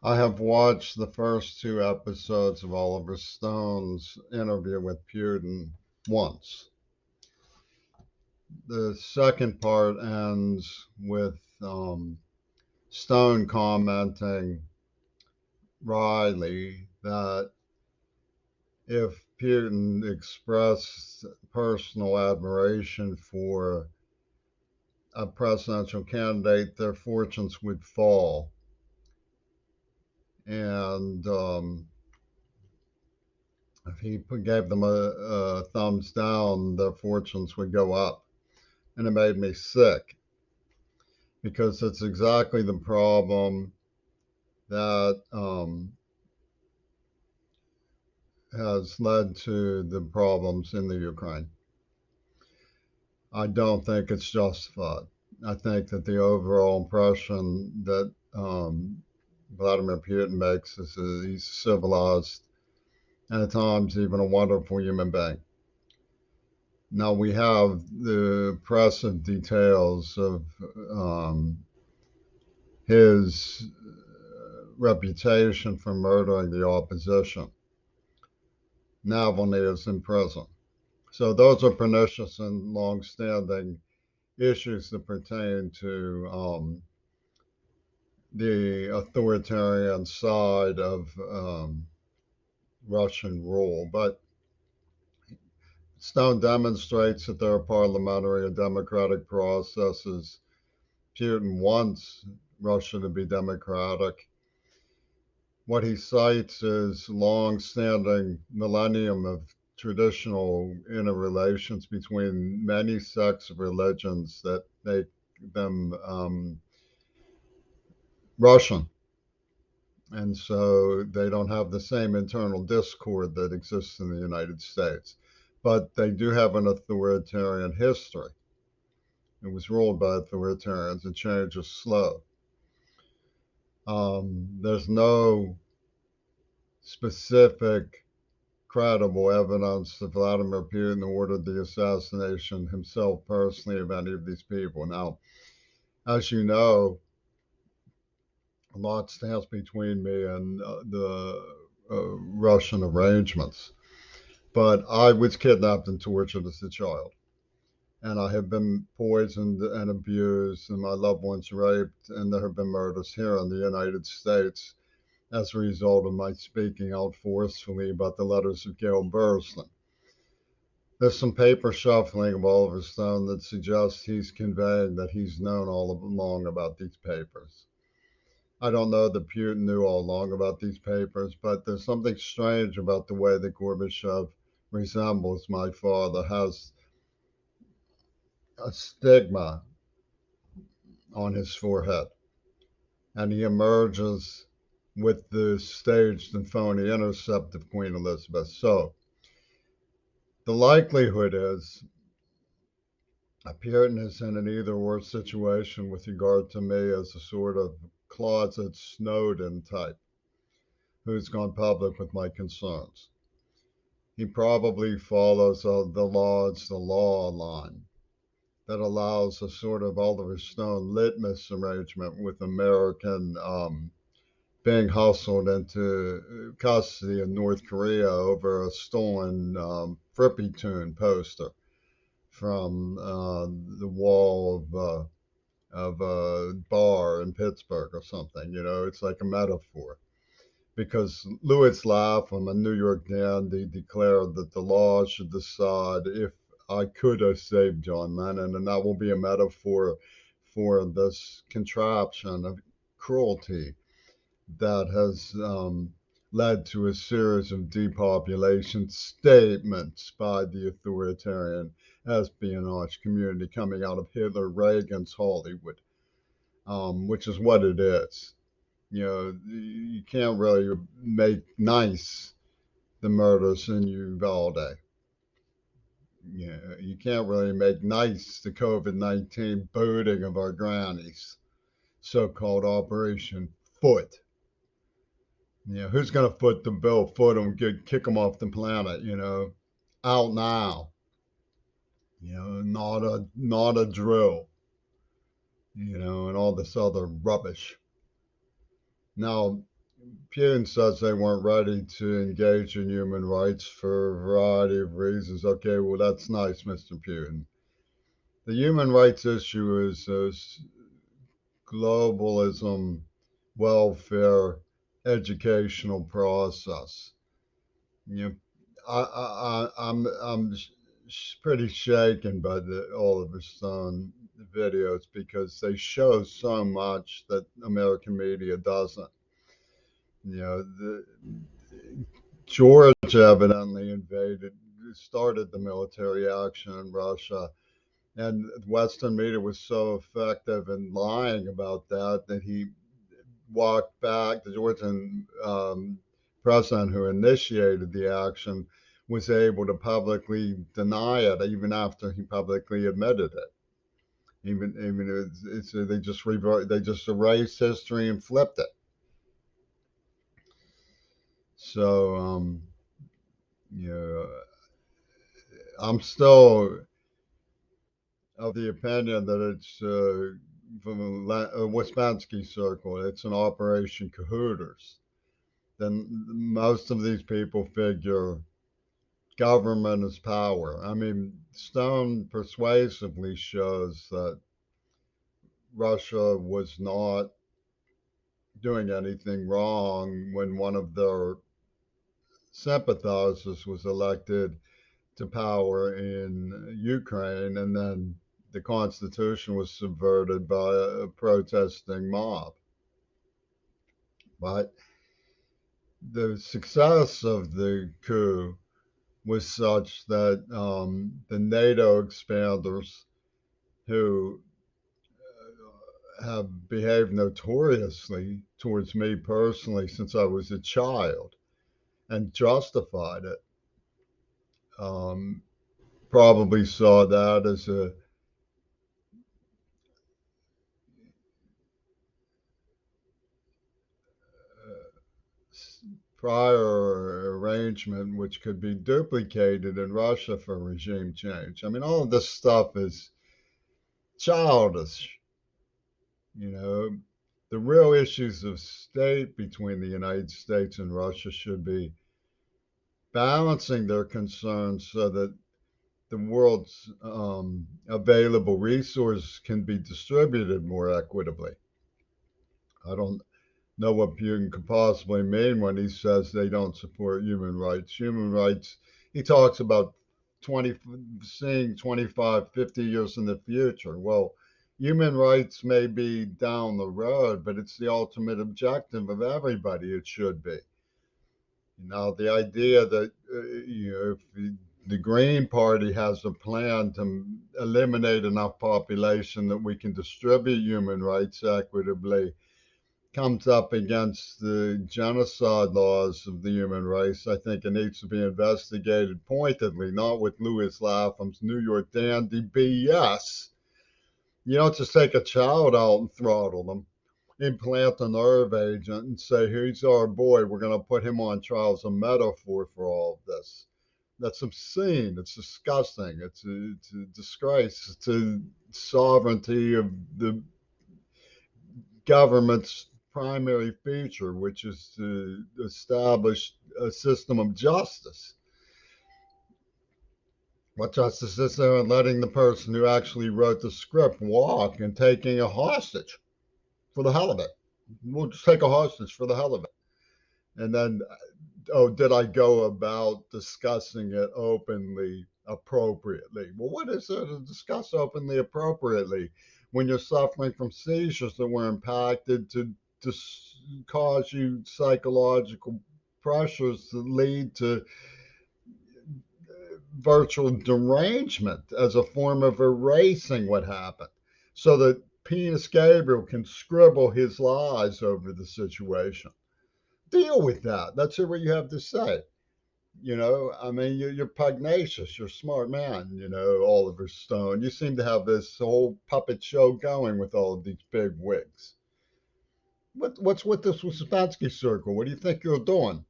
I have watched the first two episodes of Oliver Stone's interview with Putin once. The second part ends with Stone commenting wryly that if Putin expressed personal admiration for a presidential candidate, their fortunes would fall. And if he gave them a thumbs down, their fortunes would go up. And it made me sick because it's exactly the problem that has led to the problems in the Ukraine. I don't think it's justified. I think that the overall impression that Vladimir Putin makes is that he's civilized and at times even a wonderful human being. Now we have the impressive details of his reputation for murdering the opposition. Navalny is in prison. So those are pernicious and long-standing issues that pertain to the authoritarian side of Russian rule. But Stone demonstrates that there are parliamentary and democratic processes. Putin wants Russia to be democratic. What he cites is long-standing millennium of traditional interrelations between many sects of religions that make them Russian. And so they don't have the same internal discord that exists in the United States. But they do have an authoritarian history. It was ruled by authoritarians, and change is slow. There's no specific credible evidence that Vladimir Putin ordered the assassination himself personally of any of these people. Now, as you know, a lot stands between me and the Russian arrangements. But I was kidnapped and tortured as a child. And I have been poisoned and abused, and my loved ones raped, and there have been murders here in the United States as a result of my speaking out forcefully about the letters of Gail Burslem. There's some paper shuffling of Oliver Stone that suggests he's conveying that he's known all along about these papers. I don't know that Putin knew all along about these papers, but there's something strange about the way that Gorbachev resembles my father, has a stigma on his forehead, and he emerges with the staged and phony intercept of Queen Elizabeth. So the likelihood is Putin is in an either or situation with regard to me as a sort of closet Snowden type who's gone public with my concerns. He probably follows the law line that allows a sort of Oliver Stone litmus arrangement with American being hustled into custody in North Korea over a stolen Frippy Tune poster from the wall of a bar in Pittsburgh or something. You know, it's like a metaphor. Because Louis Lapham, a New York dandy, declared that the law should decide if I could have saved John Lennon, and that will be a metaphor for this contraption of cruelty that has led to a series of depopulation statements by the authoritarian espionage community coming out of Hitler Reagan's Hollywood, which is what it is. You know, you can't really make nice the murders in Uvalde. You can't really make nice the COVID-19 booting of our grannies, so-called Operation Foot. Who's going to foot the bill? Foot them, kick them off the planet. Out now. Not a drill. And all this other rubbish. Now, Putin says they weren't ready to engage in human rights for a variety of reasons. Okay, well, that's nice, Mr. Putin. The human rights issue is globalism, welfare, educational process. You know, I'm pretty shaken by the Oliver Stone videos because they show so much that American media doesn't. You know, George evidently started the military action in Russia, and Western media was so effective in lying about that he walked back. The Georgian president who initiated the action was able to publicly deny it, even after he publicly admitted it. Even they just erased history and flipped it. So you know, I'm still of the opinion that it's from a Wyspansky circle. It's an Operation Cahooters. Then most of these people figure government is power. I mean, Stone persuasively shows that Russia was not doing anything wrong when one of their sympathizers was elected to power in Ukraine, and then the Constitution was subverted by a protesting mob. But the success of the coup was such that the NATO expanders, who have behaved notoriously towards me personally since I was a child and justified it, um, probably saw that as a prior arrangement which could be duplicated in Russia for regime change. I mean, all of this stuff is childish. You know, the real issues of state between the United States and Russia should be balancing their concerns so that the world's available resources can be distributed more equitably. I don't know what Putin could possibly mean when he says they don't support human rights. Human rights, he talks about 20, seeing 25, 50 years in the future. Well, human rights may be down the road, but it's the ultimate objective of everybody. It should be. Now, the idea that if the Green Party has a plan to eliminate enough population that we can distribute human rights equitably comes up against the genocide laws of the human race. I think it needs to be investigated pointedly, not with Louis Latham's New York dandy BS. You don't just take a child out and throttle them, implant a nerve agent, and say, here's our boy, we're going to put him on trial as a metaphor for all of this. That's obscene. It's disgusting. It's a disgrace to sovereignty of the government's primary feature, which is to establish a system of justice. What justice is there in letting the person who actually wrote the script walk and taking a hostage for the hell of it? We'll just take a hostage for the hell of it. And then, oh, did I go about discussing it openly, appropriately? Well, what is there to discuss openly, appropriately when you're suffering from seizures that were impacted to cause you psychological pressures that lead to virtual derangement as a form of erasing what happened so that Penis Gabriel can scribble his lies over the situation? Deal with that. That's what you have to say. I mean, you're pugnacious, you're a smart man, Oliver Stone. You seem to have this whole puppet show going with all of these big wigs. What's with this Wyspansky circle? What do you think you're doing?